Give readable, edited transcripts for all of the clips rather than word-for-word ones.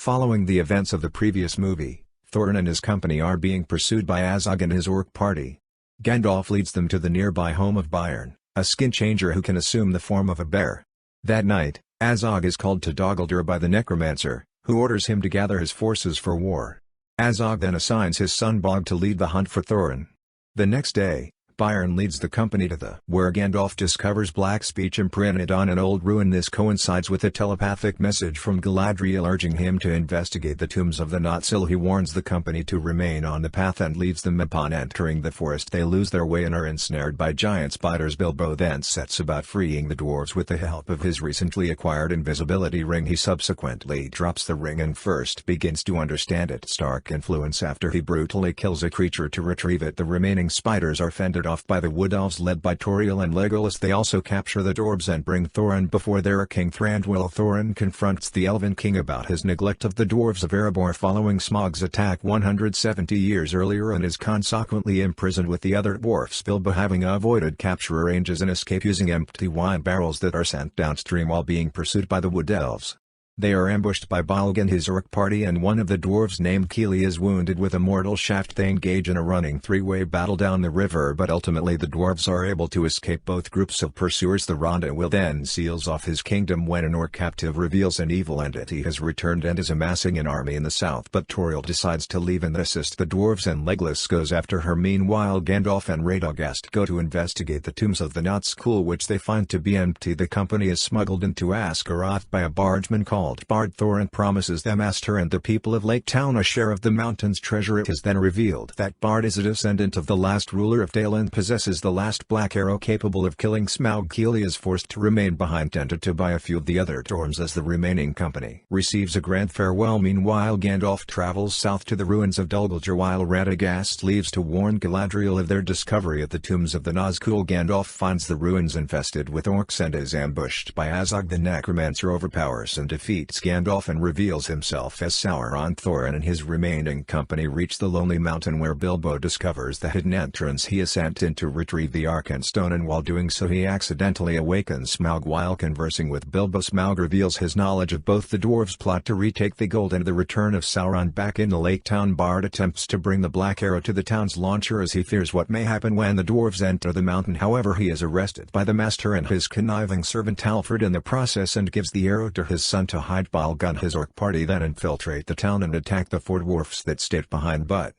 Following the events of the previous movie, Thorin and his company are being pursued by Azog and his orc party. Gandalf leads them to the nearby home of Byrne, a skin changer who can assume the form of a bear. That night, Azog is called to Daguldur by the necromancer, who orders him to gather his forces for war. Azog then assigns his son Bog to lead the hunt for Thorin. The next day, Byrne leads the company to where Gandalf discovers black speech imprinted on an old ruin. This coincides with a telepathic message from Galadriel urging him to investigate the tombs of the Notsil. He warns the company to remain on the path and leaves them. Upon entering the forest, they lose their way and are ensnared by giant spiders. Bilbo then sets about freeing the dwarves with the help of his recently acquired invisibility ring. He subsequently drops the ring and first begins to understand its dark influence after he brutally kills a creature to retrieve it. The remaining spiders are fended off by the Wood Elves led by Tauriel and Legolas. They also capture the dwarves and bring Thorin before their king Thranduil. Thorin confronts the Elven King about his neglect of the dwarves of Erebor following Smaug's attack 170 years earlier and is consequently imprisoned with the other dwarfs. Bilbo, having avoided capture, arranges an escape using empty wine barrels that are sent downstream while being pursued by the Wood Elves. They are ambushed by Bolg and his orc party, and one of the dwarves named Keely is wounded with a mortal shaft. They engage in a running three-way battle down the river, but ultimately the dwarves are able to escape both groups of pursuers. The Ronda-Will then seals off his kingdom when an orc captive reveals an evil entity has returned and is amassing an army in the south, but Tauriel decides to leave and assist the dwarves and Legolas goes after her. Meanwhile, Gandalf and Radagast go to investigate the tombs of the Nazgûl, which they find to be empty. The company is smuggled into Askaroth by a bargeman called Bard. Thorin promises them Aster and the people of Lake Town a share of the mountain's treasure. It is then revealed that Bard is a descendant of the last ruler of Dale and possesses the last black arrow capable of killing Smaug. Keely is forced to remain behind, tempted to buy a few of the other dwarves as the remaining company receives a grand farewell. Meanwhile, Gandalf travels south to the ruins of Dol Guldur while Radagast leaves to warn Galadriel of their discovery at the tombs of the Nazgûl. Gandalf finds the ruins infested with orcs and is ambushed by Azog. The necromancer overpowers and defeats Gandalf and reveals himself as Sauron. Thorin and his remaining company reach the Lonely Mountain where Bilbo discovers the hidden entrance. He is sent in to retrieve the Arkenstone, and while doing so he accidentally awakens Smaug. While conversing with Bilbo, Smaug reveals his knowledge of both the dwarves' plot to retake the gold and the return of Sauron back in the Lake Town. Bard attempts to bring the black arrow to the town's launcher as he fears what may happen when the dwarves enter the mountain. However, he is arrested by the master and his conniving servant Alfred in the process and gives the arrow to his son to hide. Bolg and his orc party then infiltrate the town and attack the four dwarfs that stayed behind but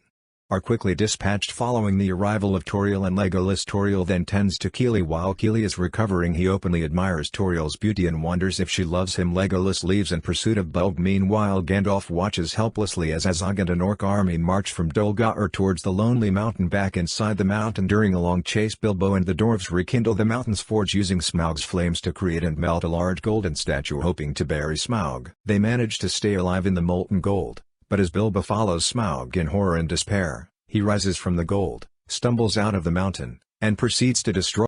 are quickly dispatched following the arrival of Tauriel and Legolas. Tauriel then tends to Keely. While Keely is recovering, he openly admires Tauriel's beauty and wonders if she loves him. Legolas leaves in pursuit of Bolg. Meanwhile, Gandalf watches helplessly as Azog and an orc army march from Dol Guldur towards the Lonely Mountain. Back inside the mountain during a long chase, Bilbo and the dwarves rekindle the mountain's forge using Smaug's flames to create and melt a large golden statue, hoping to bury Smaug. They manage to stay alive in the molten gold, but as Bilbo follows Smaug in horror and despair, he rises from the gold, stumbles out of the mountain, and proceeds to destroy